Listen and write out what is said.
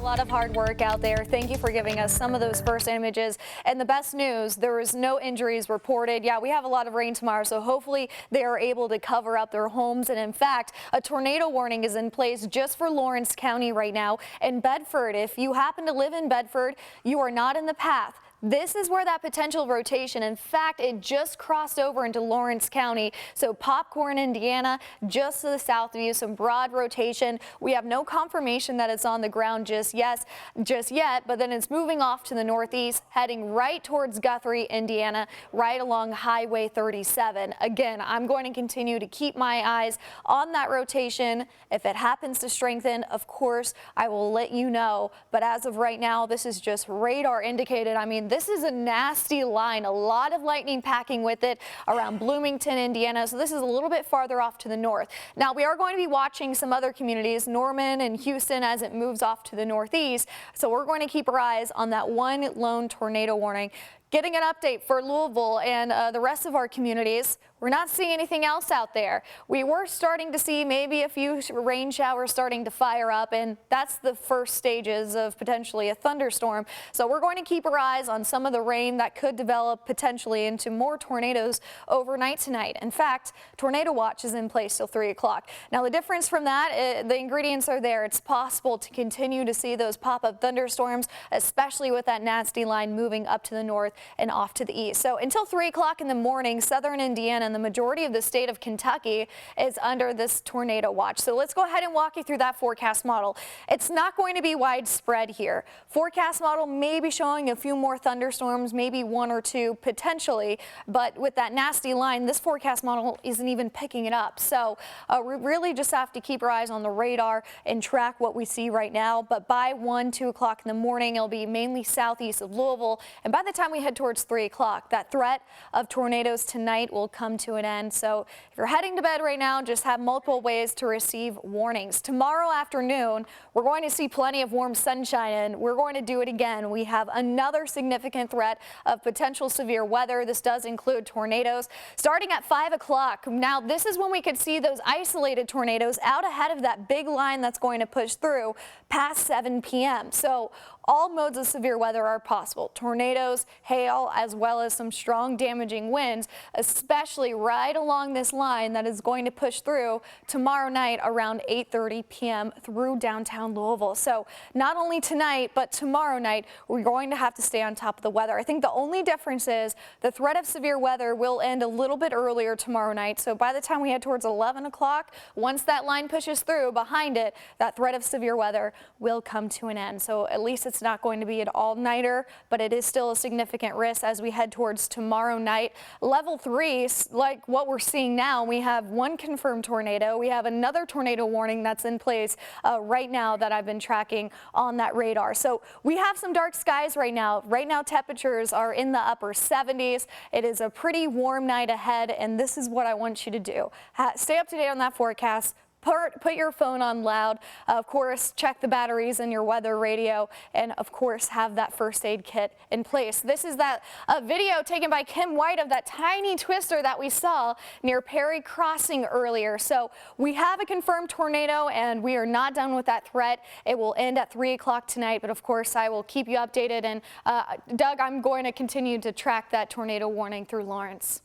lot of hard work out there. Thank you for giving us some of those first images. And the best news, there is no injuries reported. Yeah, we have a lot of rain tomorrow, so hopefully they are able to cover up their homes. And in fact, a tornado warning is in place just for Lawrence County right now. In Bedford, if you happen to live in Bedford, you are not in the path. This is where that potential rotation, in fact, it just crossed over into Lawrence County. So Popcorn, Indiana, just to the south of you, some broad rotation. We have no confirmation that it's on the ground just yet, but then it's moving off to the northeast, heading right towards Guthrie, Indiana, right along Highway 37. Again, I'm going to continue to keep my eyes on that rotation. If it happens to strengthen, of course, I will let you know. But as of right now, this is just radar indicated. I mean, this is a nasty line, a lot of lightning packing with it around Bloomington, Indiana. So this is a little bit farther off to the north. Now we are going to be watching some other communities, Norman and Houston, as it moves off to the northeast. So we're going to keep our eyes on that one lone tornado warning. Getting an update for Louisville and the rest of our communities. We're not seeing anything else out there. We were starting to see maybe a few rain showers starting to fire up, and that's the first stages of potentially a thunderstorm. So we're going to keep our eyes on some of the rain that could develop potentially into more tornadoes overnight tonight. In fact, tornado watch is in place till 3 o'clock. Now the difference from that, the ingredients are there. It's possible to continue to see those pop-up thunderstorms, especially with that nasty line moving up to the north and off to the east. So until 3 o'clock in the morning, southern Indiana and the majority of the state of Kentucky is under this tornado watch. So let's go ahead and walk you through that forecast model. It's not going to be widespread here. Forecast model may be showing a few more thunderstorms, maybe one or two potentially, but with that nasty line, this forecast model isn't even picking it up. So we really just have to keep our eyes on the radar and track what we see right now. But by 1, 2 o'clock in the morning, it'll be mainly southeast of Louisville. And by the time we head towards 3 o'clock, that threat of tornadoes tonight will come to an end. So if you're heading to bed right now, just have multiple ways to receive warnings. Tomorrow afternoon, we're going to see plenty of warm sunshine, and we're going to do it again. We have another significant threat of potential severe weather. This does include tornadoes starting at 5 o'clock. Now, this is when we could see those isolated tornadoes out ahead of that big line that's going to push through past 7 p.m. So all modes of severe weather are possible. Tornadoes, hail, as well as some strong damaging winds, especially right along this line that is going to push through tomorrow night around 8:30 p.m. through downtown Louisville. So not only tonight, but tomorrow night, we're going to have to stay on top of the weather. I think the only difference is the threat of severe weather will end a little bit earlier tomorrow night. So by the time we head towards 11 o'clock, once that line pushes through behind it, that threat of severe weather will come to an end. So at least it's not going to be an all-nighter, but it is still a significant risk as we head towards tomorrow night. Level 3, like what we're seeing now, we have one confirmed tornado. We have another tornado warning that's in place right now that I've been tracking on that radar. So we have some dark skies right now. Right now, temperatures are in the upper 70s. It is a pretty warm night ahead, and this is what I want you to do. Stay up to date on that forecast. Put your phone on loud. Of course, check the batteries in your weather radio, and of course, have that first aid kit in place. This is that video taken by Kim White of that tiny twister that we saw near Perry Crossing earlier. So we have a confirmed tornado, and we are not done with that threat. It will end at 3 o'clock tonight, but of course, I will keep you updated. And Doug, I'm going to continue to track that tornado warning through Lawrence.